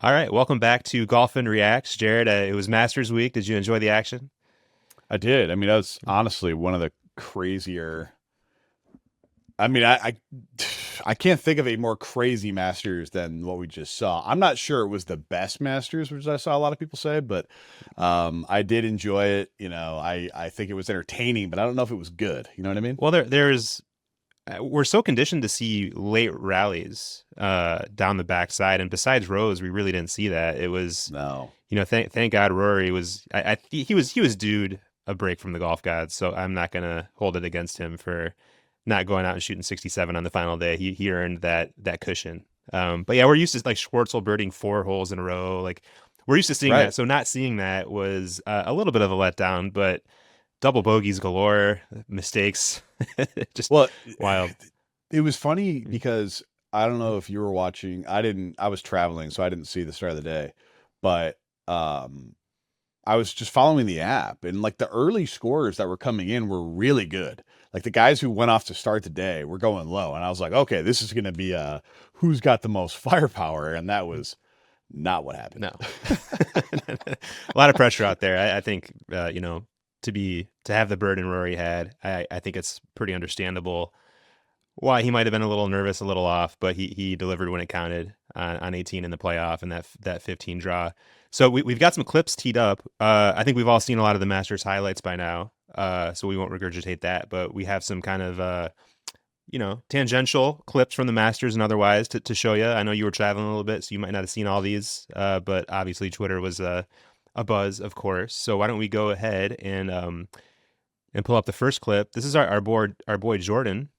All right, welcome back to GolfN Reacts, Jared. It was Masters Week. Did you enjoy the action? I did. I mean, that was honestly one of the crazier. I mean, I can't think of a more crazy Masters than what we just saw. I'm not sure it was the best Masters, which I saw a lot of people say, but I did enjoy it. I think it was entertaining, but I don't know if it was good. You know what I mean? Well, there's we're so conditioned to see late rallies down the backside, and besides Rose, we really didn't see that. It was, No. thank God Rory was. He was due a break from the golf gods, so I'm not gonna hold it against him for not going out and shooting 67 on the final day. He earned that cushion. But yeah, we're used to like Schwartzel birding 4 holes in a row. Like we're used to seeing that. Right. So not seeing that was a little bit of a letdown. But double bogeys galore, mistakes, just Well, wild. it was funny because I don't know if you were watching. I didn't. I was traveling, so I didn't see the start of the day, but um, I was just following the app, and like the early scores that were coming in were really good. Like the guys who went off to start the day were going low, and I was like, okay, this is going to be who's got the most firepower, and that was not what happened. No, a lot of pressure out there. I think to have the burden Rory had. I think it's pretty understandable why he might have been a little nervous, a little off, but he delivered when it counted on 18 in the playoff and that 15 draw. So we've got some clips teed up. I think we've all seen a lot of the Masters highlights by now, so we won't regurgitate that. But we have some kind of tangential clips from the Masters and otherwise to show you. I know you were traveling a little bit, so you might not have seen all these, but obviously Twitter was a buzz, of course. So why don't we go ahead and pull up the first clip? This is our boy Jordan,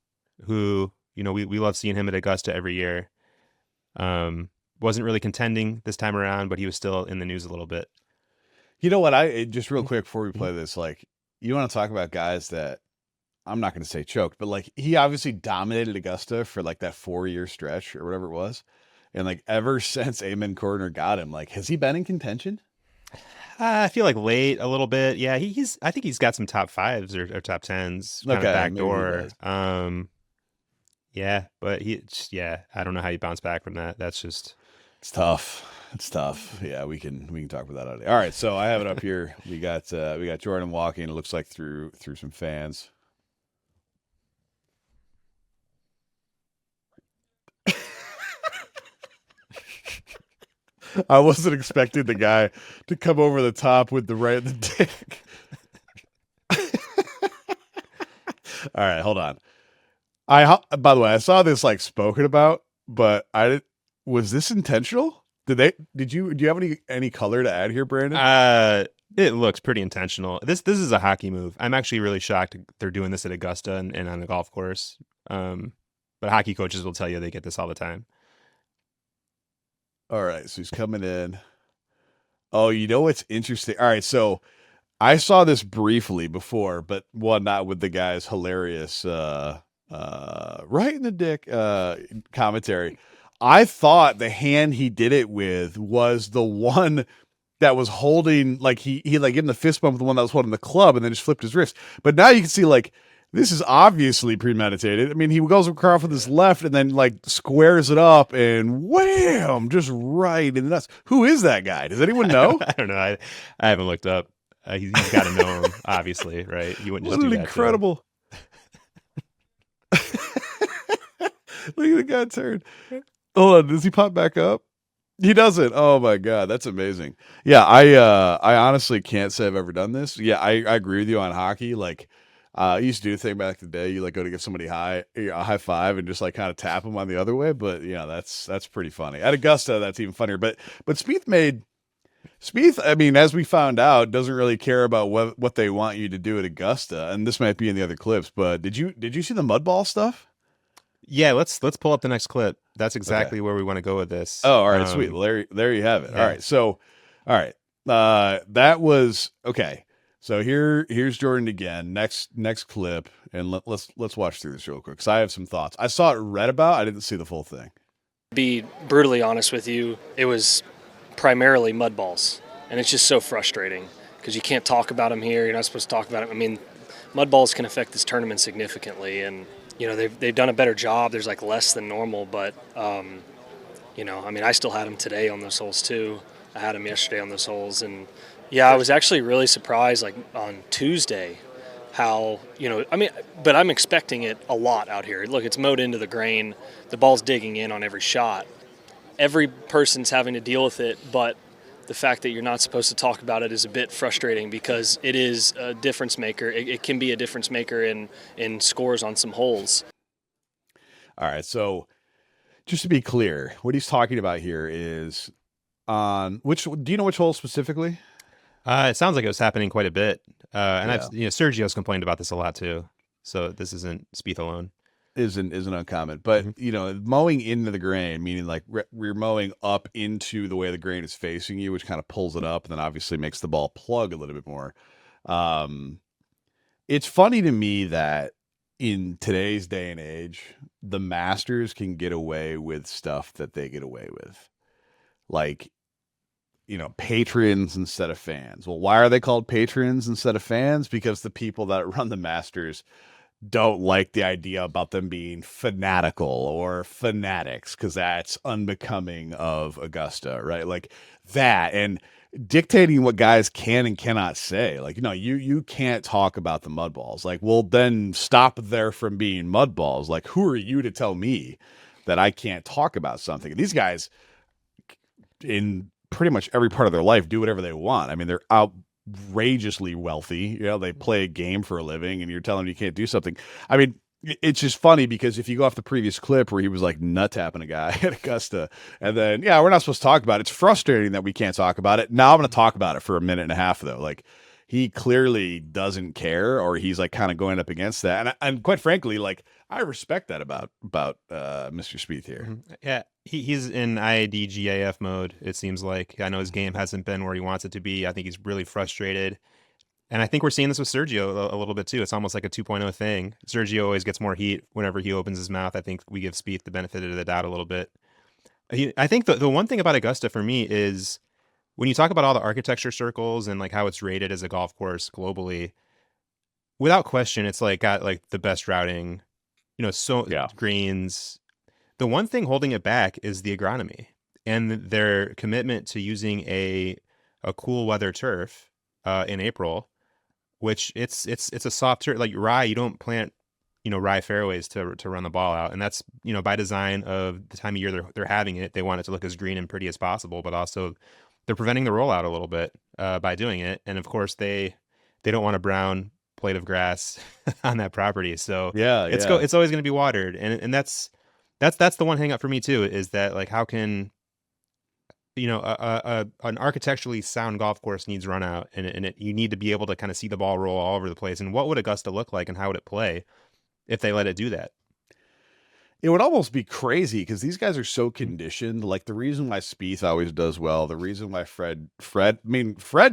who we love seeing him at Augusta every year. Wasn't really contending this time around, but he was still in the news a little bit. You know what? Just real quick before we Mhm. play this, like you want to talk about guys that I'm not going to say choked, but like he obviously dominated Augusta for like that 4 year stretch or whatever it was. And like ever since Amen Corner got him, like has he been in contention? I feel like late a little bit. Yeah, he's. I think he's got some top fives or top tens, kind of Okay, back maybe he door. does. Yeah, but yeah, I don't know how you bounce back from that. That's just It's tough. It's tough. Yeah, we can talk about that all day. All right, so I have it up here. We got Jordan walking. It looks like through some fans. I wasn't expecting the guy to come over the top with the right the dick. All right, hold on. By the way, I saw this like spoken about, but I didn't. Was this intentional? Do you have any color to add here, Brandon? uh, it looks pretty intentional. This is a hockey move. I'm actually really shocked they're doing this at Augusta and on the golf course. Um, but hockey coaches will tell you they get this all the time. All right, so he's coming in. Oh, you know what's interesting? All right, so I saw this briefly before, but one not with the guy's hilarious right in the dick commentary. I thought the hand he did it with was the one that was holding like he like gave him the fist bump with the one that was holding the club and then just flipped his wrist. But now you can see like this is obviously premeditated. I mean, he goes across with his left and then like squares it up and wham, just right in the nuts. Who is that guy? Does anyone know? I don't know. I haven't looked up. He's got to know him, obviously, right? You wouldn't just What do an that to. incredible look at the guy turn. Hold on, does he pop back up? He doesn't. Oh my god, that's amazing. Yeah, I honestly can't say I've ever done this. Yeah, I agree with you on hockey. Like I used to do a thing back in the day. You like go to give somebody a high five and just like kind of tap them on the other way. But yeah, that's pretty funny. At Augusta, that's even funnier. But Spieth. I mean, as we found out, doesn't really care about what they want you to do at Augusta. And this might be in the other clips. But did you see the mud ball stuff? Yeah, let's pull up the next clip. That's Okay. exactly where we want to go with this. Oh, all right, sweet. Well, there you have it. All Yeah. right, so, all right, that was okay. So here's Jordan again. Next clip, and let's watch through this real quick because I have some thoughts. I saw it read about. I didn't see the full thing. Be brutally honest with you, it was primarily mud balls, and it's just so frustrating because you can't talk about them here. You're not supposed to talk about them. I mean, mud balls can affect this tournament significantly, and they've done a better job. There's like less than normal, but I mean, I still had them today on those holes too. I had them yesterday on those holes, and yeah, I was actually really surprised, like on Tuesday, how I mean, but I'm expecting it a lot out here. Look, it's mowed into the grain. The ball's digging in on every shot. Every person's having to deal with it, but the fact that you're not supposed to talk about it is a bit frustrating because it is a difference maker. It can be a difference maker in scores on some holes. All right, so just to be clear, what he's talking about here is on which, do you know which hole specifically? It sounds like it was happening quite a bit. And Yeah. Sergio's complained about this a lot too. So this isn't Spieth alone. Isn't uncommon, but mowing into the grain, meaning like we're mowing up into the way the grain is facing you, which kind of pulls it up, and then obviously makes the ball plug a little bit more. It's funny to me that in today's day and age, the Masters can get away with stuff that they get away with, like patrons instead of fans. Well, why are they called patrons instead of fans? Because the people that run the Masters don't like the idea about them being fanatical or fanatics, because that's unbecoming of Augusta, right? Like that, and dictating what guys can and cannot say. Like, you can't talk about the mud balls. Like, well, then stop there from being mud balls. Like, who are you to tell me that I can't talk about something? These guys, in pretty much every part of their life, do whatever they want. I mean, they're outrageously wealthy. They play a game for a living, and you're telling them you can't do something. I mean, it's just funny because if you go off the previous clip where he was like nut tapping a guy at Augusta, and then we're not supposed to talk about it. It's frustrating that we can't talk about it. Now I'm going to talk about it for a minute and a half though. Like, he clearly doesn't care, or he's like kind of going up against that. And quite frankly, like, I respect that about Mr. Spieth here. Yeah, he's in IADGAF mode, it seems like. I know his game hasn't been where he wants it to be. I think he's really frustrated. And I think we're seeing this with Sergio a little bit too. It's almost like a 2.0 thing. Sergio always gets more heat whenever he opens his mouth. I think we give Spieth the benefit of the doubt a little bit. I think the one thing about Augusta for me is when you talk about all the architecture circles and like how it's rated as a golf course globally, without question, it's like got like the best routing, greens. The one thing holding it back is the agronomy and their commitment to using a cool weather turf in April, which it's a soft turf like rye. You don't plant rye fairways to run the ball out, and that's by design of the time of year they're having it. They want it to look as green and pretty as possible, but also they're preventing the rollout a little bit by doing it. And of course they don't want a brown plate of grass on that property, so it's always going to be watered, and that's the one hang up for me too, is that like how can an architecturally sound golf course needs run out, and you need to be able to kind of see the ball roll all over the place. And what would Augusta look like, and how would it play if they let it do that? It would almost be crazy because these guys are so conditioned. Like, the reason why Spieth always does well, the reason why Fred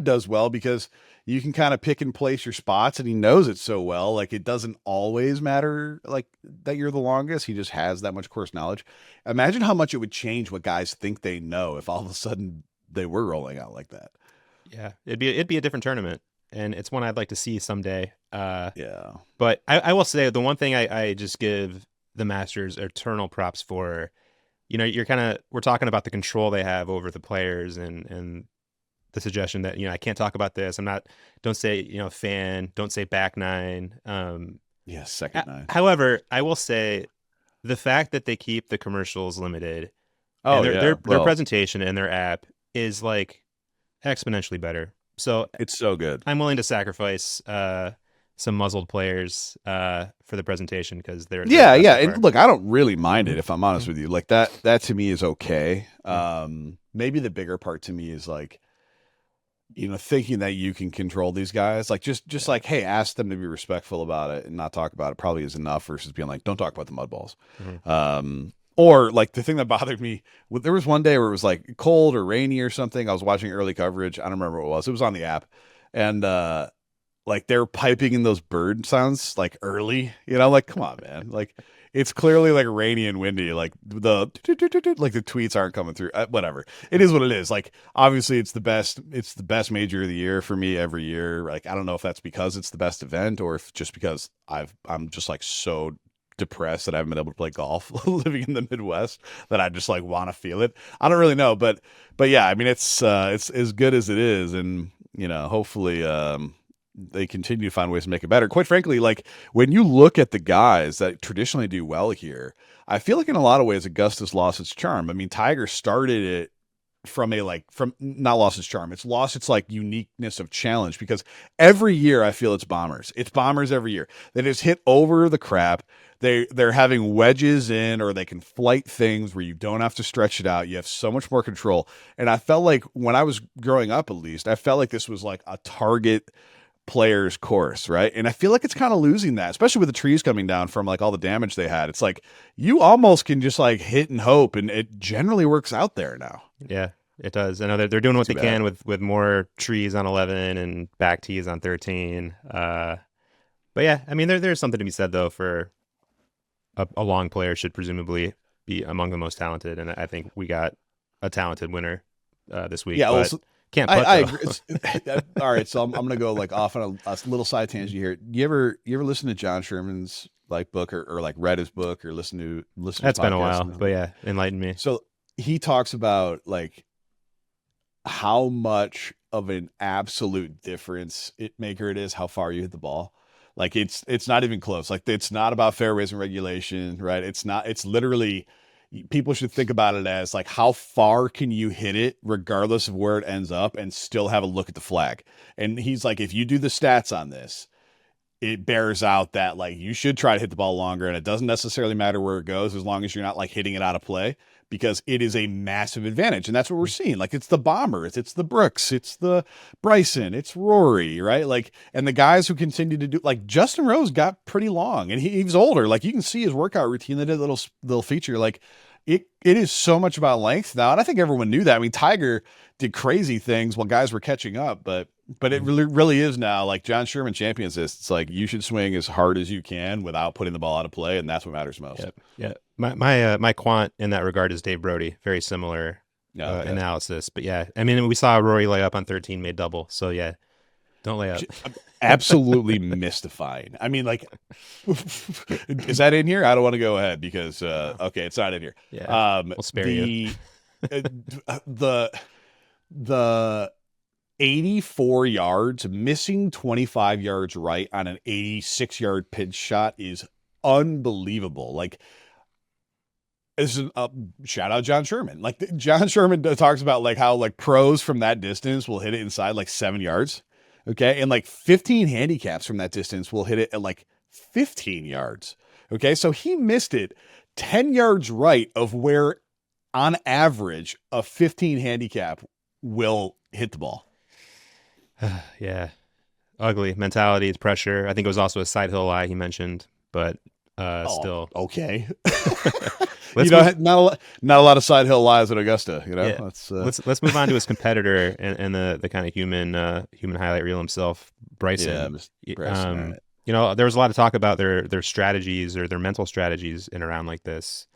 does well, because you can kind of pick and place your spots, and he knows it so well. Like, it doesn't always matter like that you're the longest. He just has that much course knowledge. Imagine how much it would change what guys think they know if all of a sudden they were rolling out like that. Yeah, it'd be a different tournament, and it's one I'd like to see someday. Yeah. But I will say the one thing I just give the Masters eternal props for, we're talking about the control they have over the players, and the suggestion that, I can't talk about this. Don't say, fan, don't say back nine. Second nine. However, I will say the fact that they keep the commercials limited, their presentation and their app is like exponentially better. So it's so good. I'm willing to sacrifice some muzzled players for the presentation, because they're and look, I don't really mind it, if I'm honest with you. Like, that to me is okay. Maybe the bigger part to me is like, thinking that you can control these guys, like just like, hey, ask them to be respectful about it and not talk about it probably is enough, versus being like, don't talk about the mud balls. Or like, the thing that bothered me, there was one day where it was like cold or rainy or something. I was watching early coverage. I don't remember what it was. It was on the app, and like, they're piping in those bird sounds like early, like, come on, man. Like, it's clearly like rainy and windy. Like, the tweets aren't coming through. Whatever. It is what it is. Like, obviously it's the best major of the year for me every year. Like, I don't know if that's because it's the best event, or if just because I'm just like so depressed that I haven't been able to play golf living in the Midwest, that I just like want to feel it. I don't really know, but yeah, I mean, it's as good as it is. And, hopefully, they continue to find ways to make it better. Quite frankly, like when you look at the guys that traditionally do well here, I feel like in a lot of ways, Augusta's lost its charm. I mean, Tiger started it from not lost its charm. It's lost its like uniqueness of challenge, because every year I feel it's bombers. It's bombers every year. They just hit over the crap. They're having wedges in, or they can flight things where you don't have to stretch it out. You have so much more control. And I felt like when I was growing up, at least, I felt like this was like a target players course, right? And I feel like it's kind of losing that, especially with the trees coming down from like all the damage they had. It's like you almost can just like hit and hope, and it generally works out there now. Yeah, it does. I know they're doing what they can with more trees on 11 and back tees on 13. But yeah, I mean, there's something to be said though for a long player should presumably be among the most talented, and I think we got a talented winner this week. Yeah, but can't put, I agree. All right, so I'm gonna go like off on a little side tangent here. You ever listen to John Sherman's like book, or like read his book, or listen to That's been a while, but yeah, enlighten me. So he talks about like how much of an absolute difference maker it is how far you hit the ball. Like it's not even close. Like it's not about fairways and regulation, right? It's literally, people should think about it as like, how far can you hit it regardless of where it ends up and still have a look at the flag. And he's like, if you do the stats on this, it bears out that like you should try to hit the ball longer, and it doesn't necessarily matter where it goes as long as you're not like hitting it out of play, because it is a massive advantage. And that's what we're seeing. Like it's the Bombers, it's the Brooks, it's the Bryson, it's Rory, right? Like, and the guys who continue to do, like Justin Rose got pretty long, and he was older. Like you can see his workout routine. They did a little feature. Like it is so much about length now. And I think everyone knew that. I mean, Tiger did crazy things while guys were catching up, but it really is now. Like John Sherman champions this. It's like you should swing as hard as you can without putting the ball out of play, and that's what matters most. Yep. Yeah. My quant in that regard is Dave Brody. Very similar analysis, but yeah, I mean, we saw Rory lay up on 13, made double. So yeah, don't lay up. Absolutely mystifying. I mean, like, is that in here? I don't want to go ahead because okay, it's not in here. Yeah, we'll spare you. The 84 yards, missing 25 yards right on an 86-yard pitch shot is unbelievable. Like, this is a shout out John Sherman. Like John Sherman talks about like how like pros from that distance will hit it inside like 7 yards. Okay. And like 15 handicaps from that distance will hit it at like 15 yards. Okay. So he missed it 10 yards right of where on average a 15 handicap will hit the ball. Yeah. Ugly mentality, it's pressure. I think it was also a side hill lie he mentioned, but still. Okay. Not a lot of side hill lies at Augusta, Yeah. Let's move on to his competitor and the kind of human highlight reel himself, Bryson. Yeah, Bryson. There was a lot of talk about their strategies or their mental strategies in a round like this.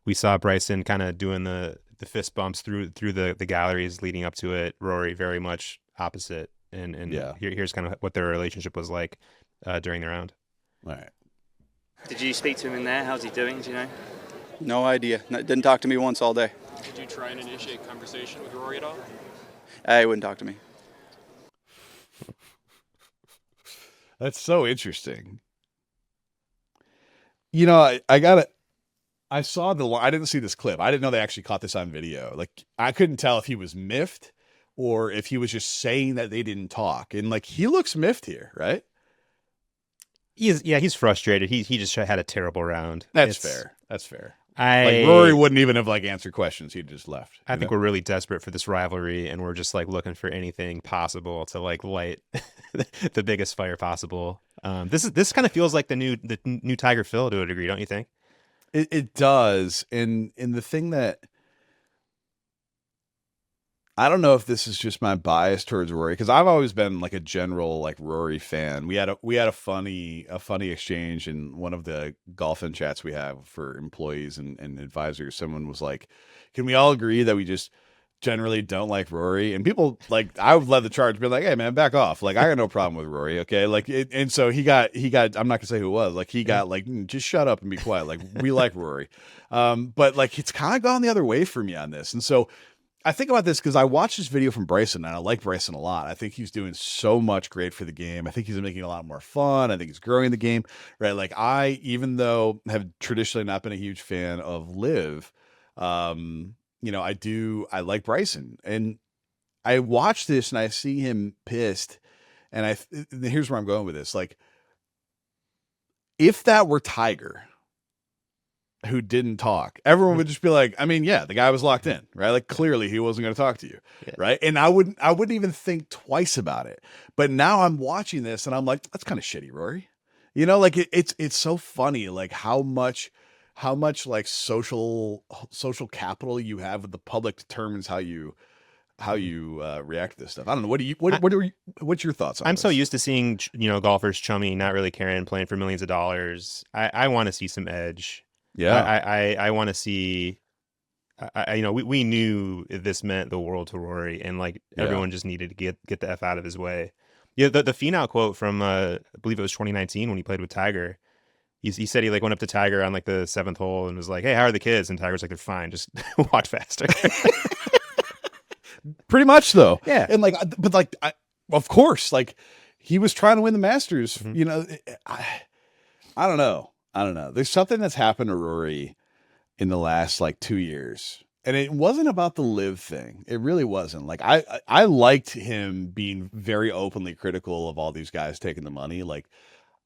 We saw Bryson kind of doing the fist bumps through the galleries leading up to it. Rory very much opposite. And yeah. Here's kind of what their relationship was like during the round. All right. Did you speak to him in there? How's he doing? Do you know? No idea. Didn't talk to me once all day. Did you try and initiate conversation with Rory at all? He wouldn't talk to me. That's so interesting. I saw I didn't see this clip. I didn't know they actually caught this on video. Like I couldn't tell if he was miffed or if he was just saying that they didn't talk. And like he looks miffed here, right? He's frustrated. He just had a terrible round. That's fair. That's fair. Like Rory wouldn't even have like answered questions. He'd just left. I think we're really desperate for this rivalry, and we're just like looking for anything possible to like light the biggest fire possible. This kind of feels like the new Tiger Phil to a degree, don't you think? It does. And the thing that I don't know if this is just my bias towards Rory, because I've always been like a general like Rory fan. We had a funny exchange in one of the GolfN chats we have for employees and advisors. Someone was like, "Can we all agree that we just generally don't like Rory, and people like I would led the charge, be like, "Hey man, back off!" Like I got no problem with Rory, okay? Like, and so he got. I'm not gonna say who it was. Like he got like, just shut up and be quiet. Like we like Rory, but like it's kind of gone the other way for me on this, and so I think about this because I watched this video from Bryson, and I like Bryson a lot. I think he's doing so much great for the game. I think he's making it a lot more fun. I think he's growing the game, right? Like even though have traditionally not been a huge fan of Live, I like Bryson, and I watch this and I see him pissed, and here's where I'm going with this. Like, if that were Tiger, who didn't talk, everyone would just be like, I mean, yeah, the guy was locked in, right? Like clearly he wasn't going to talk to you. Yeah. Right. And I wouldn't even think twice about it. But now I'm watching this and I'm like, that's kind of shitty, Rory. Like it's so funny, like how much like social capital you have with the public determines how you react to this stuff. I don't know. What's your thoughts on I'm this? so used to seeing, golfers chummy, not really caring, playing for millions of dollars. I want to see some edge. Yeah. I want to see. We knew this meant the world to Rory, and like everyone just needed to get the F out of his way. Yeah, the Finau quote from I believe it was 2019 when he played with Tiger. He said he like went up to Tiger on like the 7th hole and was like, "Hey, how are the kids?" And Tiger's like, "They're fine. Just watch faster." Pretty much though. Yeah. And like, but like, of course, like he was trying to win the Masters. Mm-hmm. I don't know. There's something that's happened to Rory in the last like 2 years. And it wasn't about the Live thing. It really wasn't. Like I liked him being very openly critical of all these guys taking the money. Like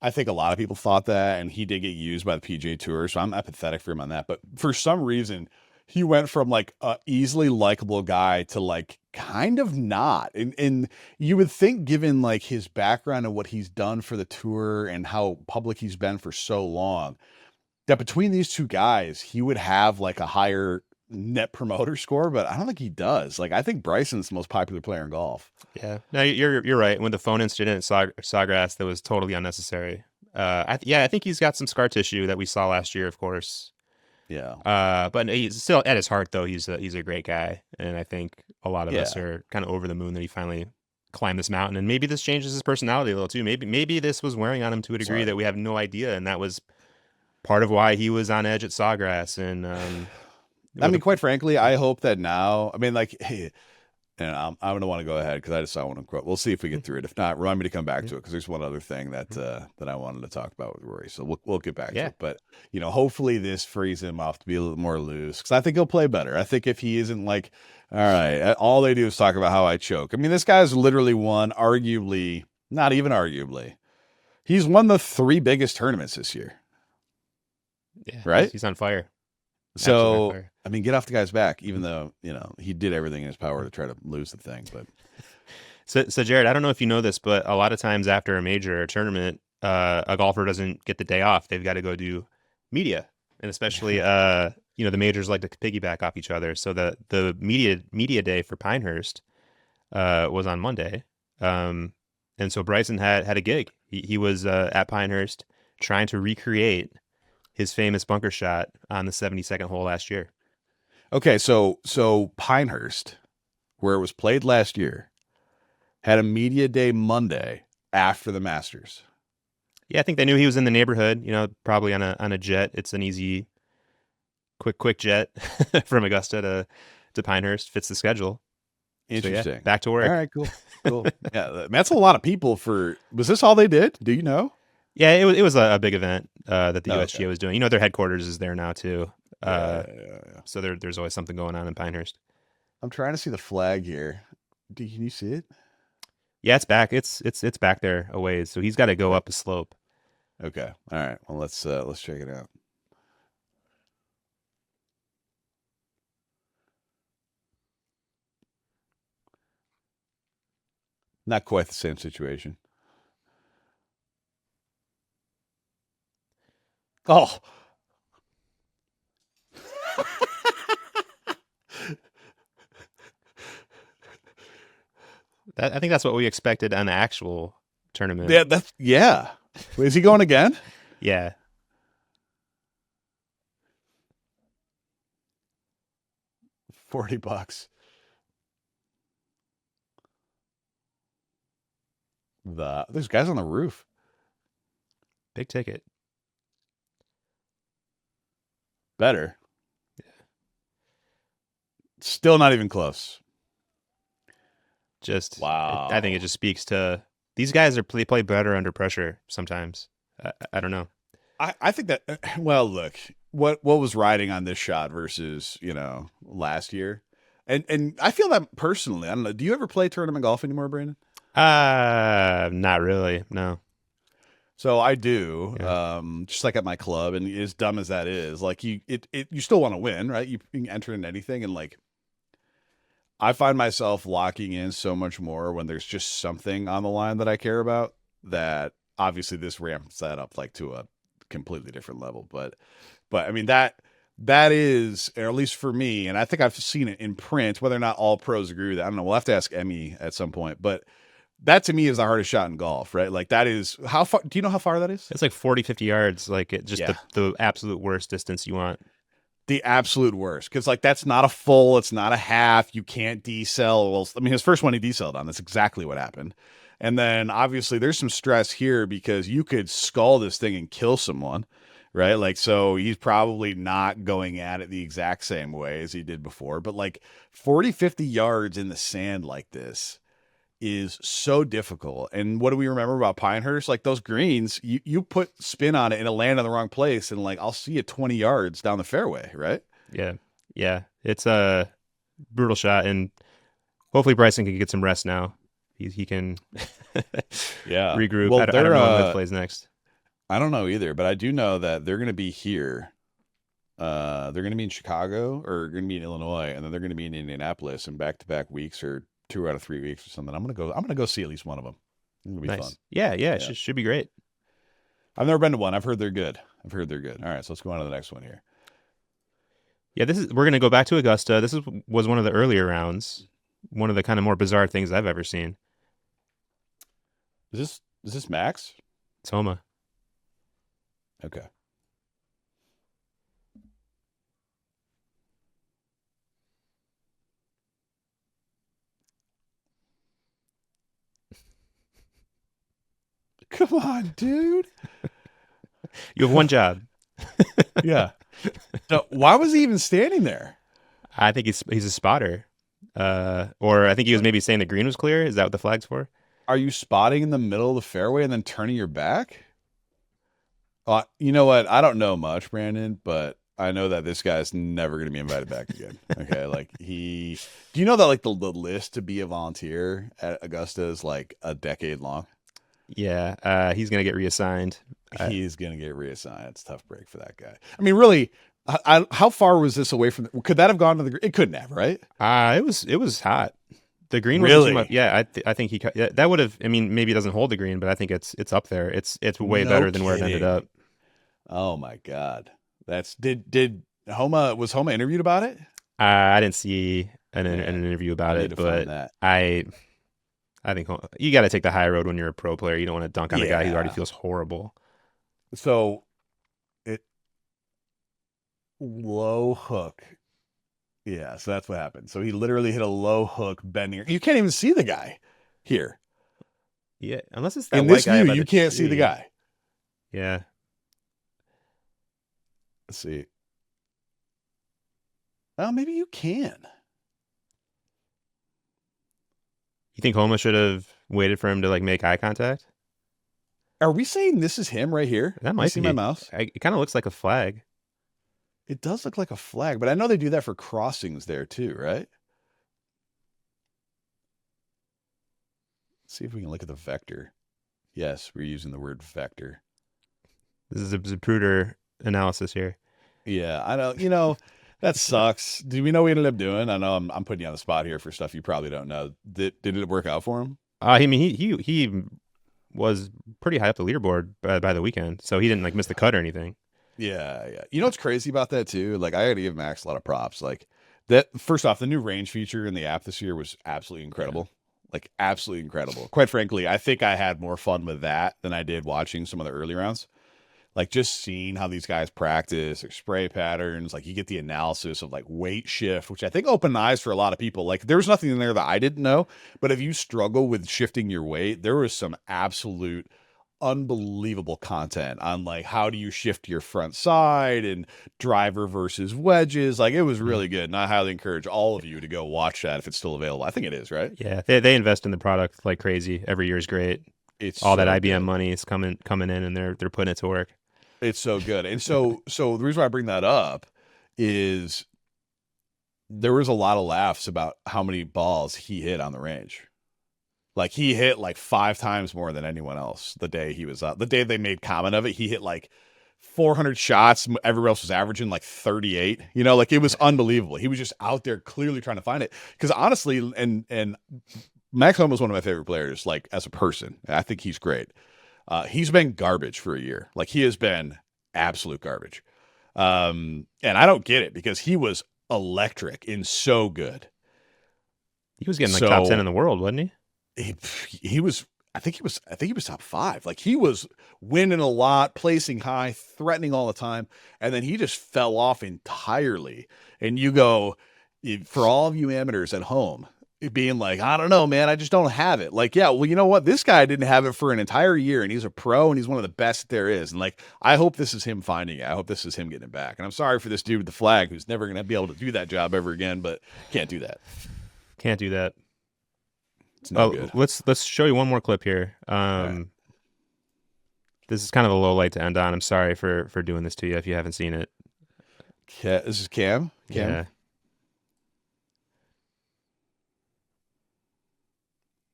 I think a lot of people thought that, and he did get used by the PGA Tour, so I'm empathetic for him on that. But for some reason, he went from like a easily likable guy to like kind of not. And you would think, given like his background and what he's done for the tour and how public he's been for so long, that between these two guys, he would have like a higher net promoter score, but I don't think he does. Like I think Bryson's the most popular player in golf. Yeah, no, you're right. When the phone incident at Sawgrass, that was totally unnecessary. I think he's got some scar tissue that we saw last year, of course. Yeah. But he's still at his heart, though. He's a great guy, and I think a lot of us are kind of over the moon that he finally climbed this mountain. And maybe this changes his personality a little too. Maybe this was wearing on him to a degree that we have no idea, and that was part of why he was on edge at Sawgrass. And I mean, quite frankly, I hope that now. I mean, like, hey, and I'm going to want to go ahead because I just want to quote. We'll see if we get through it. If not, remind me to come back to it because there's one other thing that that I wanted to talk about with Rory. So we'll get back to it. But hopefully this frees him off to be a little more loose because I think he'll play better. I think if he isn't like, all right, all they do is talk about how I choke. I mean, this guy's literally won, arguably, not even arguably, he's won the 3 biggest tournaments this year. Yeah, right. He's on fire. So, I mean, get off the guy's back, even though, he did everything in his power to try to lose the thing. But so Jared, I don't know if you know this, but a lot of times after a major or tournament, a golfer doesn't get the day off. They've got to go do media. And especially, the majors like to piggyback off each other. So the media day for Pinehurst was on Monday. And so Bryson had a gig. He was at Pinehurst trying to recreate his famous bunker shot on the 72nd hole last year. Okay, so Pinehurst, where it was played last year, had a media day Monday after the Masters. Yeah, I think they knew he was in the neighborhood. Probably on a jet. It's an easy, quick jet from Augusta to Pinehurst. Fits the schedule. Interesting. So, yeah, back to work. All right, cool. Yeah, that's a lot of people for. Was this all they did? Do you know? Yeah, it was a big event that the USGA was doing. Their headquarters is there now too. Yeah. So there's always something going on in Pinehurst. I'm trying to see the flag here. Can you see it? Yeah, it's back. It's back there a ways. So he's got to go up a slope. Okay. All right. Well, let's check it out. Not quite the same situation. Oh. I think that's what we expected on the actual tournament. Yeah. Is he going again? Yeah. $40. There's guys on the roof. Big ticket. Better. Still not even close. Just Wow. I think it just speaks to these guys they play better under pressure sometimes. I don't know. I think that well, look, what was riding on this shot versus, last year? And I feel that personally. I don't know. Do you ever play tournament golf anymore, Brandon? Not really. No. So I do, Yeah. just like at my club, and as dumb as that is, like you still want to win, right? You can enter in anything, and like I find myself locking in so much more when there's just something on the line that I care about. That obviously this ramps that up like to a completely different level, but I mean that is, or at least for me, and I think I've seen it in print. Whether or not all pros agree with that, I don't know. We'll have to ask Emmy at some point, but. That to me is the hardest shot in golf, right? Like that is how far. Do you know how far that is? It's like 40, 50 yards. Like it just Yeah. the absolute worst distance you want. The absolute worst. Because like that's not a full, it's not a half. You can't decel. Well, I mean, his first one he decelled on. That's exactly what happened. And then obviously there's some stress here because you could skull this thing and kill someone, right? Like, so he's probably not going at it the exact same way as he did before. But like 40, 50 yards in the sand like this is so difficult. And what do we remember about Pinehurst? Like those greens, you put spin on it and it'll land in the wrong place, and like I'll see it 20 yards down the fairway, right? Yeah. Yeah. It's a brutal shot, and hopefully Bryson can get some rest now. He can regroup. Well, I don't know who plays next. I don't know either, but I do know that they're going to be here. They're going to be in Chicago, or going to be in Illinois, and then they're going to be in Indianapolis in back-to-back weeks, or 2 out of 3 weeks or something. I'm gonna go see at least one of them. It'll be Nice. fun. Yeah. It should be great. I've never been to one. I've heard they're good. All right, so let's go on to the next one here. Yeah, we're gonna go back to Augusta. Was one of the earlier rounds. One of the kind of more bizarre things I've ever seen. Is this Max? It's Homa. Okay. Come on, dude. You have one job. Yeah. So why was he even standing there? I think he's a spotter. Or I think he was maybe saying the green was clear. Is that what the flag's for? Are you spotting in the middle of the fairway and then turning your back? You know what? I don't know much, Brandon, but I know that this guy's never going to be invited back again. Okay. Like do you know that like the list to be a volunteer at Augusta is like a decade long? Yeah. He's going to get reassigned. He's going to get reassigned. It's a tough break for that guy. I mean, really, how far was this away from could that have gone to the, it couldn't have, right? It was hot. The green was Really? too much. Yeah, I think that would have. I mean, maybe it doesn't hold the green, but I think it's up there. It's way No better than where it ended kidding. up. Oh my God. Did Homa interviewed about it? I didn't see an Yeah, interview about I it, need to find but that. I think you got to take the high road when you're a pro player. You don't want to dunk on a guy who already Yeah. feels horrible. So low hook. Yeah, so that's what happened. So he literally hit a low hook bending. You can't even see the guy here. Yeah, unless it's that In white this guy view, by you the can't see the tree. guy. Yeah, Let's see. Well, maybe you can. you think Homa should have waited for him to like make eye contact? Are we saying this is him right here? That You might see be my mouse? It kind of looks like a flag. It does look like a flag, but I know they do that for crossings there too, right? Let's see if we can look at the vector. Yes, we're using the word vector. This is a Zapruder analysis here. Yeah, I know. You know, that sucks. Do we know what he ended up doing? I know I'm putting you on the spot here for stuff you probably don't know. Did it work out for him? I mean, he was pretty high up the leaderboard by the weekend, so he didn't like miss the cut or anything. Yeah. You know what's crazy about that too? Like I got to give Max a lot of props. Like that. First off, the new range feature in the app this year was absolutely incredible. Like absolutely incredible. Quite frankly, I think I had more fun with that than I did watching some of the early rounds. Like just seeing how these guys practice or spray patterns, like you get the analysis of like weight shift, which I think opened eyes for a lot of people. Like there was nothing in there that I didn't know, but if you struggle with shifting your weight, there was some absolute unbelievable content on like how do you shift your front side and driver versus wedges. Like it was really good. And I highly encourage all of you to go watch that if it's still available. I think it is, right? Yeah, they invest in the product like crazy. Every year is great. It's all that so IBM good. money is coming in, and they're putting it to work. It's so good. And so the reason why I bring that up is there was a lot of laughs about how many balls he hit on the range. Like he hit like 5 times more than anyone else the day he was up. The day they made comment of it, he hit like 400 shots. Everyone else was averaging like 38. You know, like it was unbelievable. He was just out there clearly trying to find it. Because honestly, and Max Homa was one of my favorite players, like as a person. I think he's great. He's been garbage for a year. Like he has been absolute garbage. And I don't get it because he was electric and so good. He was getting like top 10 in the world, wasn't he? He was, I think he was top 5. Like he was winning a lot, placing high, threatening all the time. And then he just fell off entirely. And you go, for all of you amateurs at home, being like, I don't know, man, I just don't have it. Like, yeah, well, you know what? This guy didn't have it for an entire year and he's a pro and he's one of the best there is. And like, I hope this is him finding it. I hope this is him getting it back. And I'm sorry for this dude with the flag who's never going to be able to do that job ever again, but can't do that. Can't do that. It's not good. Let's show you one more clip here. Right. This is kind of a low light to end on. I'm sorry for doing this to you if you haven't seen it. This is Cam. Yeah.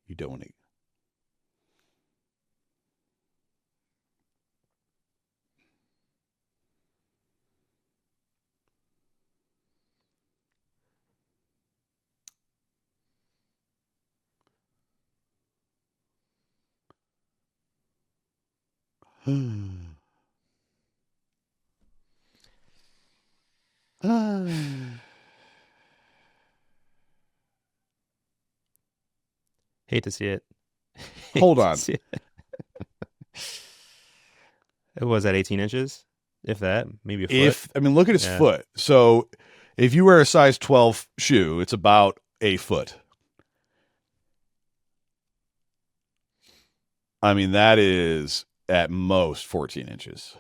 You don't want to. Hate to see it. Hold on. It was at 18 inches, if that, maybe a foot. Look at his foot. So if you wear a size 12 shoe, it's about a foot. I mean, that is at most 14 inches.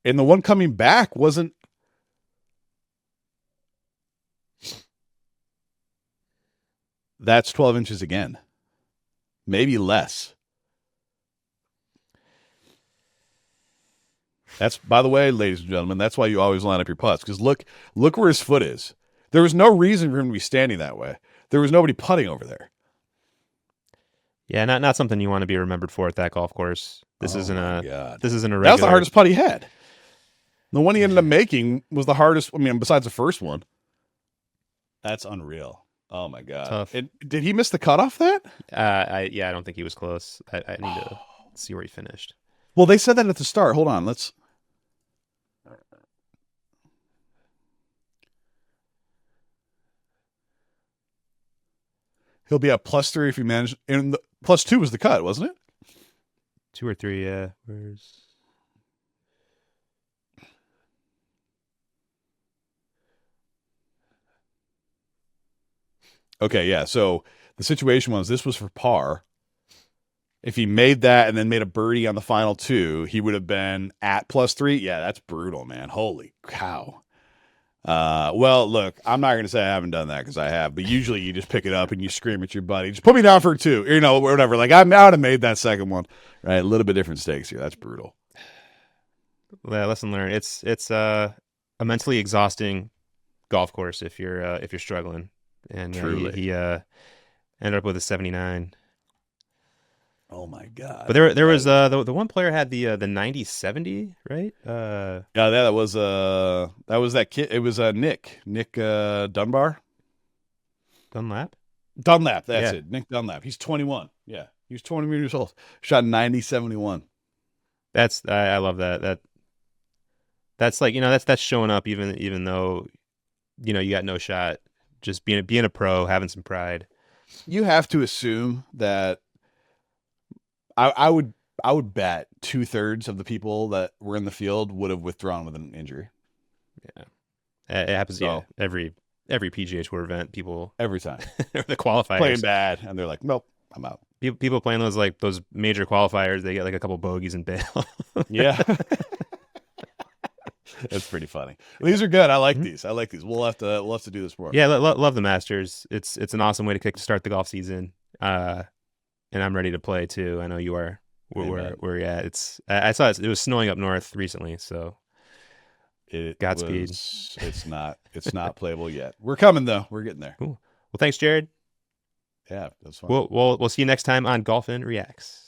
And the one coming back wasn't. That's 12 inches again. Maybe less. That's, by the way, ladies and gentlemen, that's why you always line up your putts. Because look where his foot is. There was no reason for him to be standing that way. There was nobody putting over there. Yeah, not something you want to be remembered for at that golf course. This isn't a regular. That was the hardest putt he had. The one he ended up making was the hardest. I mean, besides the first one. That's unreal. Oh my God. Tough. Did he miss the cutoff that? I don't think he was close. I need to see where he finished. Well, they said that at the start. Hold on. Let's. He'll be at +3 if he managed. And the +2 was the cut, wasn't it? 2 or 3, yeah. Where's... Okay, yeah. So the situation was this was for par. If he made that and then made a birdie on the final 2, he would have been at +3. Yeah, that's brutal, man. Holy cow. Well, look, I'm not going to say I haven't done that because I have, but usually you just pick it up and you scream at your buddy, just put me down for a 2, you know, whatever. Like I would have made that second one, right? A little bit different stakes here. That's brutal. Yeah, lesson learned. It's a mentally exhausting golf course if you're struggling. And Truly. he ended up with a 79. Oh my God! But there was the one player had the 90-70, right? Yeah, that was that kid. It was Nick Dunbar. Dunlap. That's it. Nick Dunlap. He's 21. Yeah, he was 20 years old. Shot 90-71. I love that. That's like, you know, that's showing up even though, you know, you got no shot. Just being a pro, having some pride. You have to assume that I I would bet 2/3 of the people that were in the field would have withdrawn with an injury. Yeah, it happens. So- Yeah, every PGA Tour event, people Every time. the qualifiers Playing bad, and they're like, nope, I'm out. People playing those major qualifiers, they get like a couple bogeys and bail. Yeah. That's pretty funny. These are good. I like these. I like these. We'll have to do this more. Yeah, love the Masters. It's an awesome way to start the golf season. And I'm ready to play too. I know you are. Where you're at. I saw it was snowing up north recently, so Godspeed. It's not playable yet. We're coming though. We're getting there. Cool. Well, thanks, Jared. Yeah, that's fine. We'll see you next time on GolfN Reacts.